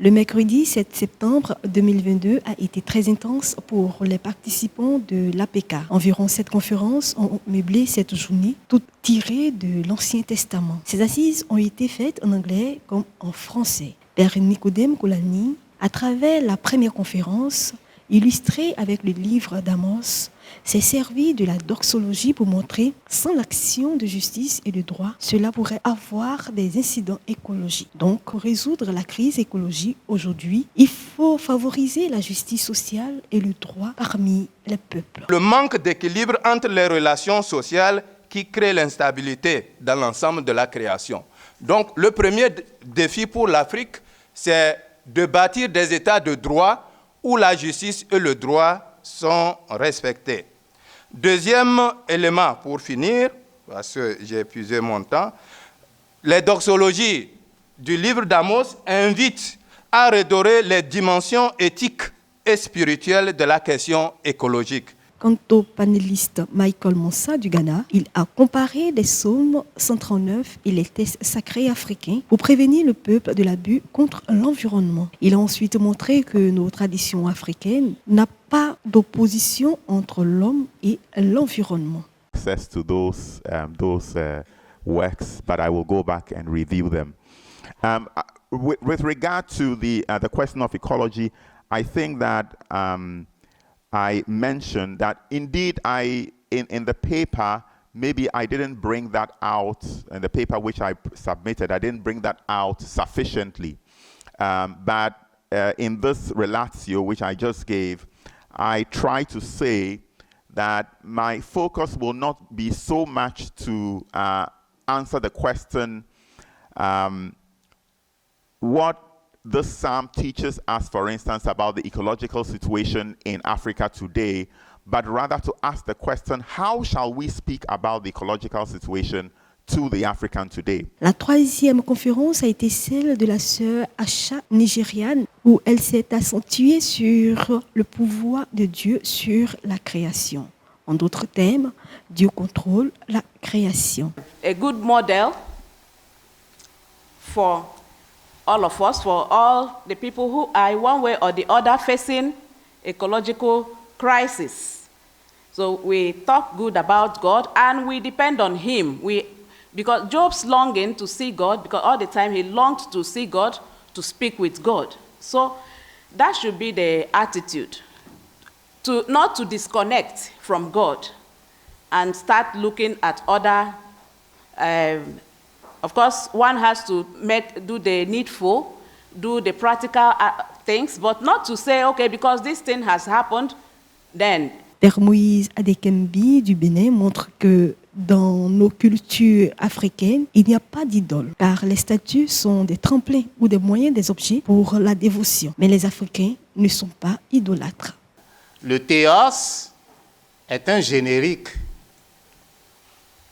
Le mercredi 7 septembre 2022 a été très intense pour les participants de l'APK. Environ 7 conférences ont meublé cette journée, toutes tirées de l'Ancien Testament. Ces assises ont été faites en anglais comme en français. Père Nicodème Koulani, à travers la première conférence, illustrée avec le livre d'Amos, s'est servi de la doxologie pour montrer, sans l'action de justice et de droit, cela pourrait avoir des incidents écologiques. Donc, pour résoudre la crise écologique aujourd'hui, il faut favoriser la justice sociale et le droit parmi les peuples. Le manque d'équilibre entre les relations sociales qui crée l'instabilité dans l'ensemble de la création. Donc, le premier défi pour l'Afrique, c'est de bâtir des États de droit où la justice et le droit sont respectés. Deuxième élément, pour finir, parce que j'ai épuisé mon temps, les doxologies du livre d'Amos invitent à redorer les dimensions éthiques et spirituelles de la question écologique. Quant au panéliste Michael Moussa du Ghana, il a comparé les psaumes 139 et les textes sacrés africains pour prévenir le peuple de l'abus contre l'environnement. Il a ensuite montré que nos traditions africaines n'ont pas d'opposition entre l'homme et l'environnement. Access to those works, but I will go back and review them. With regard to the question of ecology, I think that I mentioned that indeed in the paper, maybe I didn't bring that out, in the paper which I submitted, I didn't bring that out sufficiently. But in this relatio which I just gave, I try to say that my focus will not be so much to answer the question, what this psalm teaches us, for instance, about the ecological situation in Africa today, but rather to ask the question, how shall we speak about the ecological situation to the African today? La troisième conférence a été celle de la sœur Asha nigériane, où elle s'est accentuée sur le pouvoir de Dieu sur la création. En d'autres termes, Dieu contrôle la création. A good model for all of us, for all the people who are one way or the other facing ecological crisis. So we talk good about God and we depend on Him. Because Job's longing to see God, because all the time he longed to see God, to speak with God. So that should be the attitude, not to disconnect from God and start looking at other. Of course, one has to do the needful, do the practical things, but not to say, okay, because this thing has happened, then. Père Moïse Adekembi du Bénin montre que dans nos cultures africaines, il n'y a pas d'idole, car les statues sont des tremplins ou des moyens des objets pour la dévotion. Mais les Africains ne sont pas idolâtres. Le théos est un générique.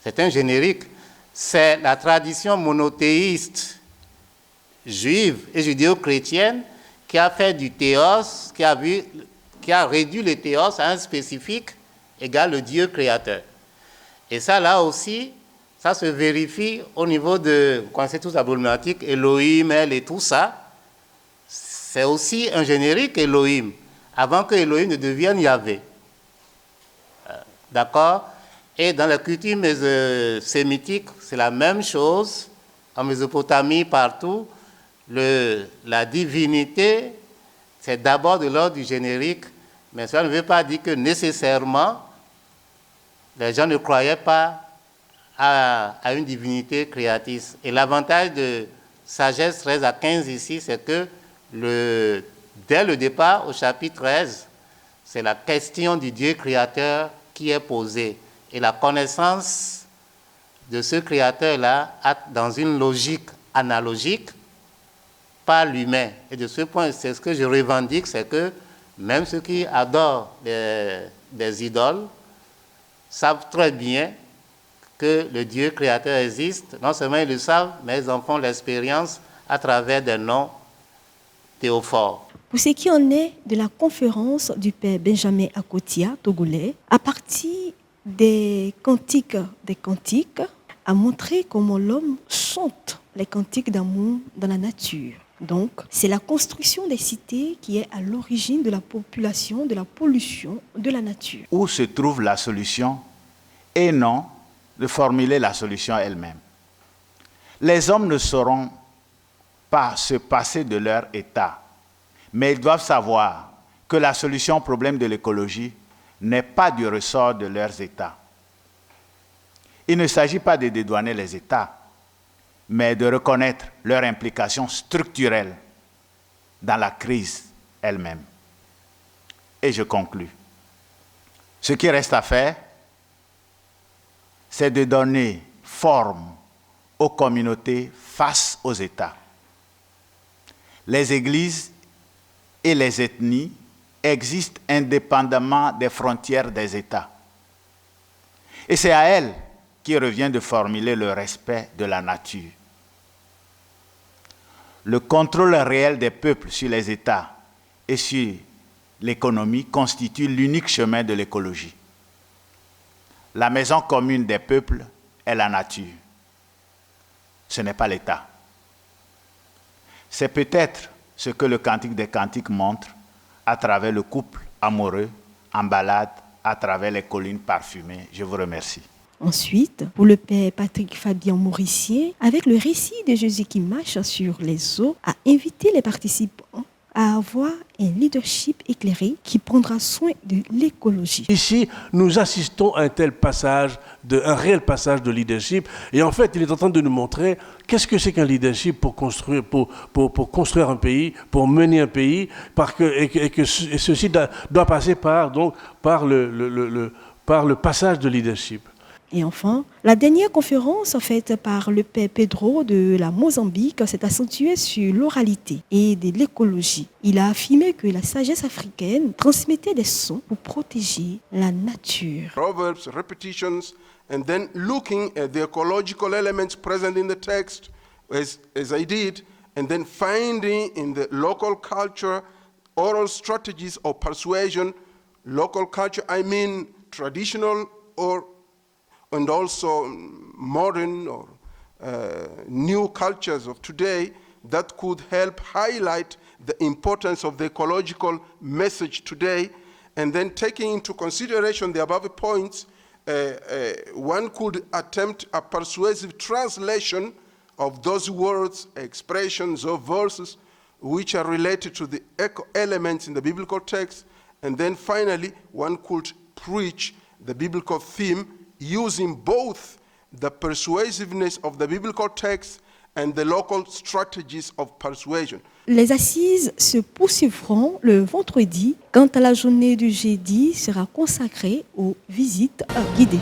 C'est un générique. C'est la tradition monothéiste juive et judéo-chrétienne qui a fait du théos, qui a réduit le théos à un spécifique égal le Dieu créateur. Et ça, là aussi, ça se vérifie au niveau de, vous connaissez tous la problématique, Elohim, El et tout ça. C'est aussi un générique Elohim, avant que Elohim ne devienne Yahvé. D'accord? Et dans la culture sémitique, c'est la même chose. En Mésopotamie, partout, la divinité, c'est d'abord de l'ordre du générique, mais ça ne veut pas dire que nécessairement, les gens ne croyaient pas à une divinité créatrice. Et l'avantage de Sagesse 13 à 15 ici, c'est que dès le départ, au chapitre 13, c'est la question du Dieu créateur qui est posée. Et la connaissance de ce créateur-là, dans une logique analogique, pas l'humain. Et de ce point, c'est ce que je revendique, c'est que même ceux qui adorent des idoles savent très bien que le Dieu créateur existe. Non seulement ils le savent, mais ils en font l'expérience à travers des noms théophores. Pour ce qui en est de la conférence du père Benjamin Akotia, togolais, à partir des cantiques, a montré comment l'homme chante les cantiques d'amour dans la nature. Donc, c'est la construction des cités qui est à l'origine de la population, de la pollution de la nature. Où se trouve la solution et non de formuler la solution elle-même. Les hommes ne sauront pas se passer de leur état, mais ils doivent savoir que la solution au problème de l'écologie n'est pas du ressort de leurs états. Il ne s'agit pas de dédouaner les états, mais de reconnaître leur implication structurelle dans la crise elle-même. Et je conclus. Ce qui reste à faire, c'est de donner forme aux communautés face aux États. Les églises et les ethnies existent indépendamment des frontières des États. Et c'est à elles qu'il revient de formuler le respect de la nature. Le contrôle réel des peuples sur les États et sur l'économie constitue l'unique chemin de l'écologie. La maison commune des peuples est la nature. Ce n'est pas l'État. C'est peut-être ce que le Cantique des Cantiques montre à travers le couple amoureux en balade à travers les collines parfumées. Je vous remercie. Ensuite, pour le père Patrick Fabien Mauricien, avec le récit de Jésus qui marche sur les eaux, a invité les participants à avoir un leadership éclairé qui prendra soin de l'écologie. Ici, nous assistons à un tel passage, un réel passage de leadership. Et en fait, il est en train de nous montrer qu'est-ce que c'est qu'un leadership pour construire, pour construire un pays, pour mener un pays, et ceci doit passer par le passage de leadership. Et enfin, la dernière conférence faite par le père Pedro de la Mozambique s'est accentuée sur l'oralité et de l'écologie. Il a affirmé que la sagesse africaine transmettait des sons pour protéger la nature. Proverbs, repetitions, and then looking at the ecological elements present in the text, as I did, and then finding in the local culture oral strategies of persuasion. Local culture, I mean traditional and also modern or new cultures of today that could help highlight the importance of the ecological message today. And then taking into consideration the above points, one could attempt a persuasive translation of those words, expressions, or verses which are related to the elements in the biblical text. And then finally, one could preach the biblical theme using both the persuasiveness of the biblical text and the local strategies of persuasion. Les assises se poursuivront le vendredi, quant à la journée du jeudi sera consacrée aux visites guidées.